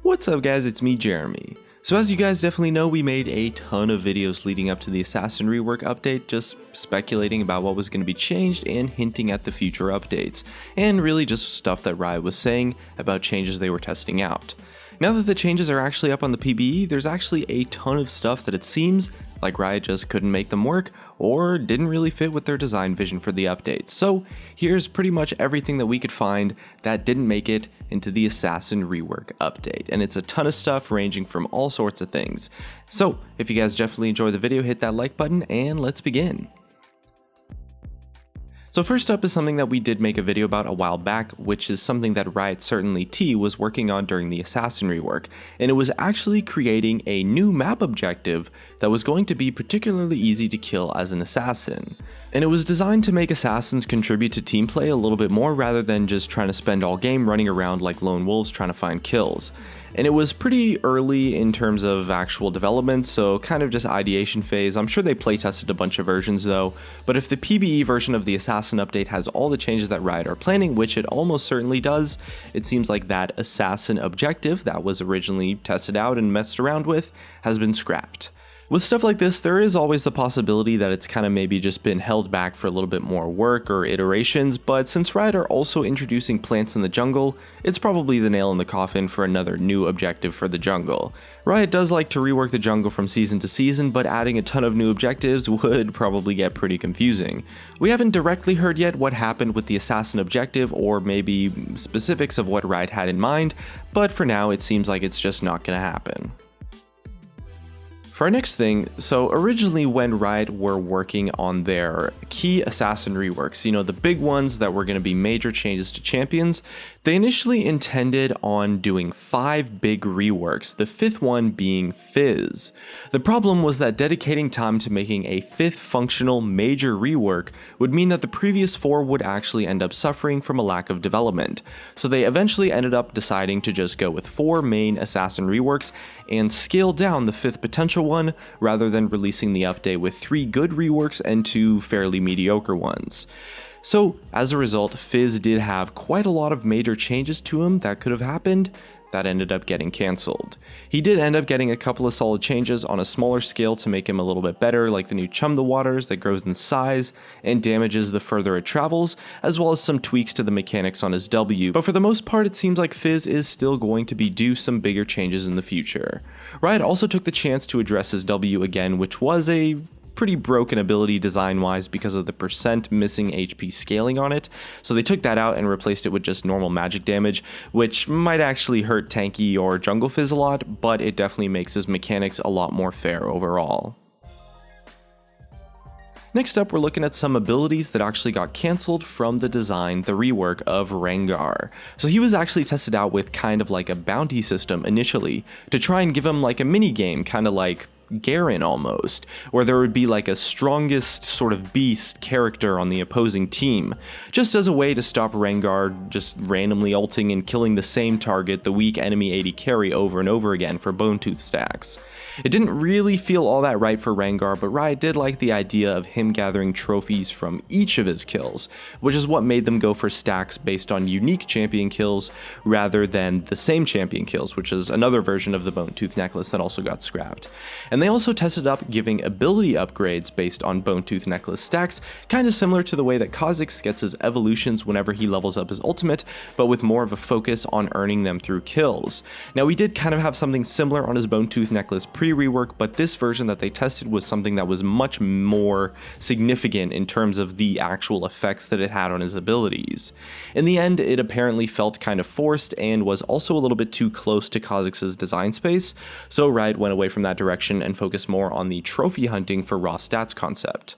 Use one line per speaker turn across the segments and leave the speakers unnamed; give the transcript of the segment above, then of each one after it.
What's up guys, it's me Jeremy. So as you guys definitely know, we made a ton of videos leading up to the Assassin rework update, just speculating about what was going to be changed and hinting at the future updates, and really just stuff that Riot was saying about changes they were testing out. Now that the changes are actually up on the PBE, there's actually a ton of stuff that it seems like Riot just couldn't make them work or didn't really fit with their design vision for the updates. So here's pretty much everything that we could find that didn't make it into the Assassin rework update, and it's a ton of stuff ranging from all sorts of things. So if you guys definitely enjoy the video, hit that like button and let's begin. So first up is something that we did make a video about a while back, which is something that Riot Certainly T was working on during the Assassin rework, and it was actually creating a new map objective that was going to be particularly easy to kill as an assassin. And it was designed to make assassins contribute to team play a little bit more rather than just trying to spend all game running around like lone wolves trying to find kills. And it was pretty early in terms of actual development, so kind of just ideation phase. I'm sure they playtested a bunch of versions though, but if the PBE version of the Assassin update has all the changes that Riot are planning, which it almost certainly does, it seems like that Assassin objective that was originally tested out and messed around with has been scrapped. With stuff like this, there is always the possibility that it's kind of maybe just been held back for a little bit more work or iterations, but since Riot are also introducing plants in the jungle, it's probably the nail in the coffin for another new objective for the jungle. Riot does like to rework the jungle from season to season, but adding a ton of new objectives would probably get pretty confusing. We haven't directly heard yet what happened with the Assassin objective or maybe specifics of what Riot had in mind, but for now it seems like it's just not going to happen. For our next thing, so originally when Riot were working on their key Assassin reworks, you know, the big ones that were going to be major changes to champions, they initially intended on doing 5 big reworks, the 5th one being Fizz. The problem was that dedicating time to making a 5th functional major rework would mean that the previous 4 would actually end up suffering from a lack of development. So they eventually ended up deciding to just go with 4 main Assassin reworks and scale down the 5th potential one rather than releasing the update with 3 good reworks and 2 fairly mediocre ones. So as a result, Fizz did have quite a lot of major changes to him that could have happened that ended up getting cancelled. He did end up getting a couple of solid changes on a smaller scale to make him a little bit better, like the new Chum the Waters that grows in size and damages the further it travels, as well as some tweaks to the mechanics on his W, but for the most part it seems like Fizz is still going to be due some bigger changes in the future. Riot also took the chance to address his W again, which was a pretty broken ability design-wise because of the % missing HP scaling on it, so they took that out and replaced it with just normal magic damage, which might actually hurt tanky or jungle Fizz a lot, but it definitely makes his mechanics a lot more fair overall. Next up, we're looking at some abilities that actually got cancelled from the rework of Rengar. So he was actually tested out with kind of like a bounty system initially to try and give him like a mini game, kind of like Garen almost, where there would be like a strongest sort of beast character on the opposing team, just as a way to stop Rengar just randomly ulting and killing the same target, the weak enemy AD carry, over and over again for bone tooth stacks. It didn't really feel all that right for Rengar, but Riot did like the idea of him gathering trophies from each of his kills, which is what made them go for stacks based on unique champion kills rather than the same champion kills, which is another version of the bone tooth necklace that also got scrapped. And they also tested up giving ability upgrades based on bone tooth necklace stacks, kind of similar to the way that Kha'Zix gets his evolutions whenever he levels up his ultimate, but with more of a focus on earning them through kills. Now we did kind of have something similar on his bone tooth necklace pre-rework, but this version that they tested was something that was much more significant in terms of the actual effects that it had on his abilities. In the end, it apparently felt kind of forced and was also a little bit too close to Kha'Zix's design space, so Riot went away from that direction and focused more on the trophy hunting for raw stats concept.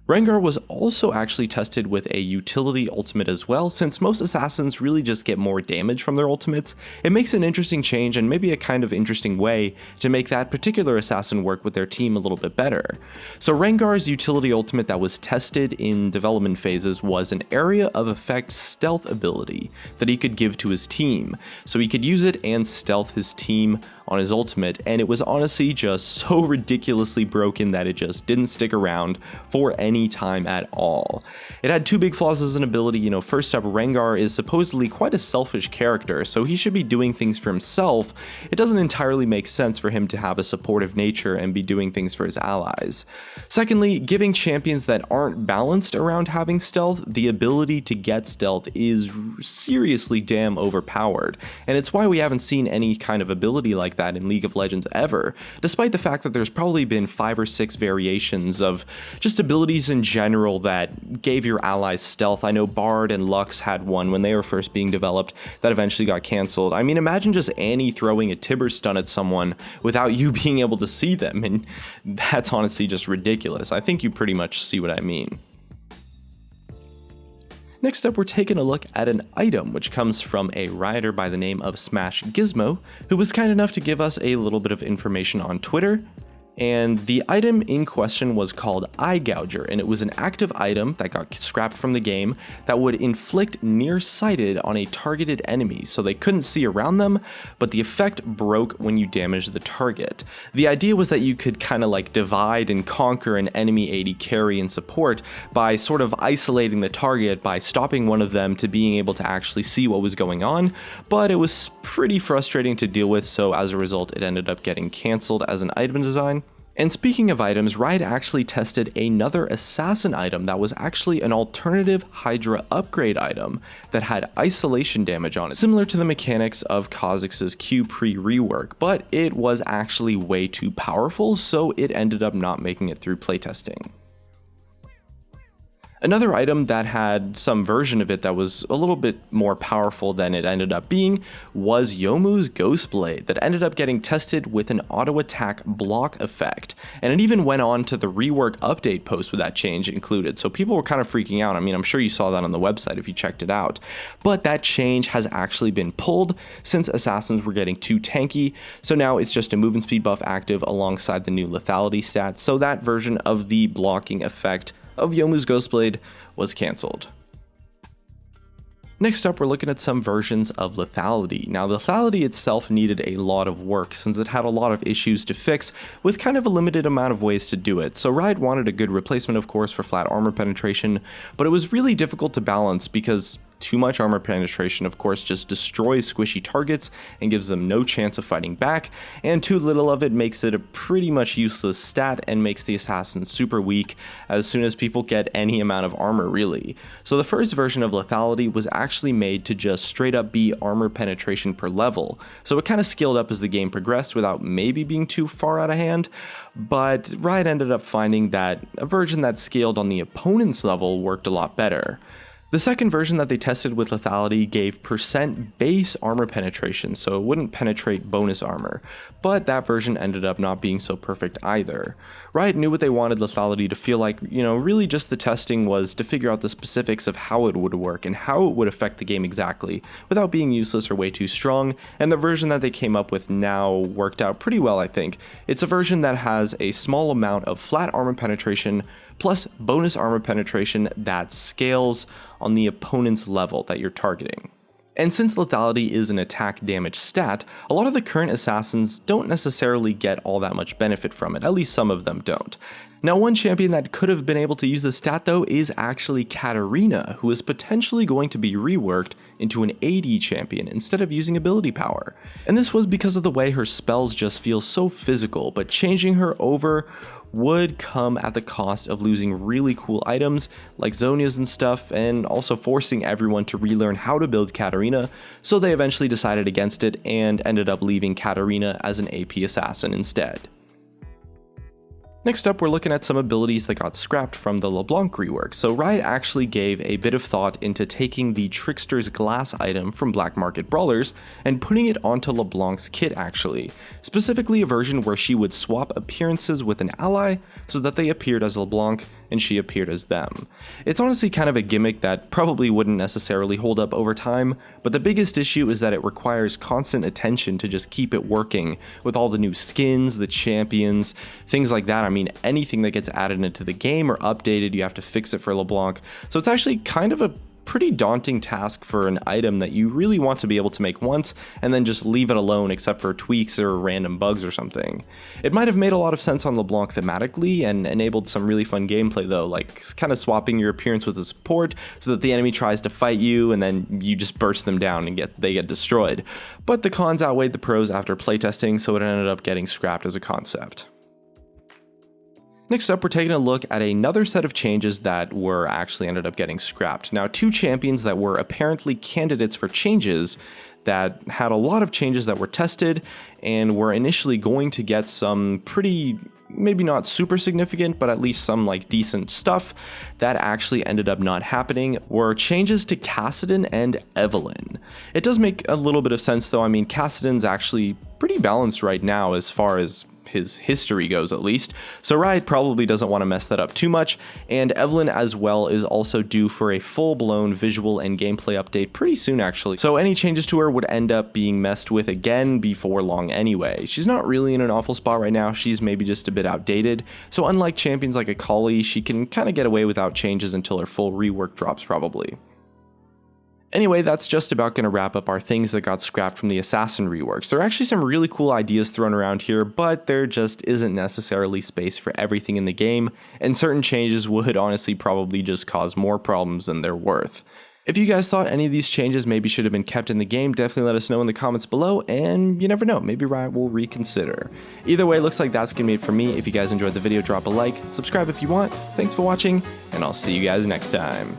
Rengar was also actually tested with a utility ultimate as well. Since most assassins really just get more damage from their ultimates, it makes an interesting change and maybe a kind of interesting way to make that particular assassin work with their team a little bit better. So Rengar's utility ultimate that was tested in development phases was an area of effect stealth ability that he could give to his team. So he could use it and stealth his team on his ultimate, and it was honestly just so ridiculously broken that it just didn't stick around for any time at all. It had two big flaws as an ability. First up, Rengar is supposedly quite a selfish character, so he should be doing things for himself. It doesn't entirely make sense for him to have a supportive nature and be doing things for his allies. Secondly, giving champions that aren't balanced around having stealth the ability to get stealth is seriously damn overpowered, and it's why we haven't seen any kind of ability like that in League of Legends ever, despite the fact that there's probably been 5 or 6 variations of just abilities in general that gave your allies stealth. I know Bard and Lux had one when they were first being developed that eventually got cancelled. I mean, imagine just Annie throwing a Tibber stun at someone without you being able to see them, and that's honestly just ridiculous. I think you pretty much see what I mean. Next up, we're taking a look at an item which comes from a rioter by the name of Smash Gizmo, who was kind enough to give us a little bit of information on Twitter. And the item in question was called Eye Gouger, and it was an active item that got scrapped from the game that would inflict nearsighted on a targeted enemy, so they couldn't see around them, but the effect broke when you damaged the target. The idea was that you could kind of like divide and conquer an enemy AD carry and support by sort of isolating the target by stopping one of them to being able to actually see what was going on, but it was pretty frustrating to deal with, so as a result it ended up getting cancelled as an item design. And speaking of items, Riot actually tested another assassin item that was actually an alternative Hydra upgrade item that had isolation damage on it, similar to the mechanics of Kha'Zix's Q pre-rework, but it was actually way too powerful, so it ended up not making it through playtesting. Another item that had some version of it that was a little bit more powerful than it ended up being was Youmuu's Ghostblade that ended up getting tested with an auto attack block effect, and it even went on to the rework update post with that change included, so people were kind of freaking out. I mean, I'm sure you saw that on the website if you checked it out, but that change has actually been pulled since assassins were getting too tanky, so now it's just a movement speed buff active alongside the new lethality stats, so that version of the blocking effect of Youmuu's Ghostblade was cancelled. Next up, we're looking at some versions of Lethality. Now, Lethality itself needed a lot of work since it had a lot of issues to fix with kind of a limited amount of ways to do it. So Riot wanted a good replacement, of course, for flat armor penetration, but it was really difficult to balance because too much armor penetration, of course, just destroys squishy targets and gives them no chance of fighting back, and too little of it makes it a pretty much useless stat and makes the assassin super weak as soon as people get any amount of armor, really. So the first version of Lethality was actually made to just straight up be armor penetration per level, so it kind of scaled up as the game progressed without maybe being too far out of hand, but Riot ended up finding that a version that scaled on the opponent's level worked a lot better. The second version that they tested with Lethality gave % base armor penetration, so it wouldn't penetrate bonus armor, but that version ended up not being so perfect either. Riot knew what they wanted Lethality to feel like, really just the testing was to figure out the specifics of how it would work and how it would affect the game exactly, without being useless or way too strong, and the version that they came up with now worked out pretty well, I think. It's a version that has a small amount of flat armor penetration, plus bonus armor penetration that scales on the opponent's level that you're targeting. And since Lethality is an attack damage stat, a lot of the current assassins don't necessarily get all that much benefit from it, at least some of them don't. Now, one champion that could have been able to use this stat though is actually Katarina, who is potentially going to be reworked into an AD champion instead of using ability power. And this was because of the way her spells just feel so physical, but changing her over would come at the cost of losing really cool items like Zhonya's and stuff, and also forcing everyone to relearn how to build Katarina, so they eventually decided against it and ended up leaving Katarina as an AP assassin instead. Next up, we're looking at some abilities that got scrapped from the LeBlanc rework. So Riot actually gave a bit of thought into taking the Tricksters Glass item from Black Market Brawlers and putting it onto LeBlanc's kit actually. Specifically a version where she would swap appearances with an ally so that they appeared as LeBlanc and she appeared as them. It's honestly kind of a gimmick that probably wouldn't necessarily hold up over time, but the biggest issue is that it requires constant attention to just keep it working with all the new skins, the champions, things like that. I mean, anything that gets added into the game or updated, you have to fix it for LeBlanc. So it's actually kind of a pretty daunting task for an item that you really want to be able to make once and then just leave it alone except for tweaks or random bugs or something. It might have made a lot of sense on LeBlanc thematically and enabled some really fun gameplay though, like kind of swapping your appearance with a support so that the enemy tries to fight you and then you just burst them down and they get destroyed. But the cons outweighed the pros after playtesting, so it ended up getting scrapped as a concept. Next up, we're taking a look at another set of changes that were actually ended up getting scrapped. Now, two champions that were apparently candidates for changes that had a lot of changes that were tested and were initially going to get some pretty, maybe not super significant, but at least some like decent stuff that actually ended up not happening were changes to Kassadin and Evelynn. It does make a little bit of sense though. I mean, Kassadin's actually pretty balanced right now as far as his history goes at least, so Riot probably doesn't want to mess that up too much, and Evelynn as well is also due for a full-blown visual and gameplay update pretty soon actually, so any changes to her would end up being messed with again before long anyway. She's not really in an awful spot right now, she's maybe just a bit outdated, so unlike champions like Akali, she can kind of get away without changes until her full rework drops probably. Anyway, that's just about going to wrap up our things that got scrapped from the Assassin reworks. There are actually some really cool ideas thrown around here, but there just isn't necessarily space for everything in the game, and certain changes would honestly probably just cause more problems than they're worth. If you guys thought any of these changes maybe should have been kept in the game, definitely let us know in the comments below, and you never know, maybe Riot will reconsider. Either way, looks like that's going to be it for me. If you guys enjoyed the video, drop a like, subscribe if you want. Thanks for watching, and I'll see you guys next time.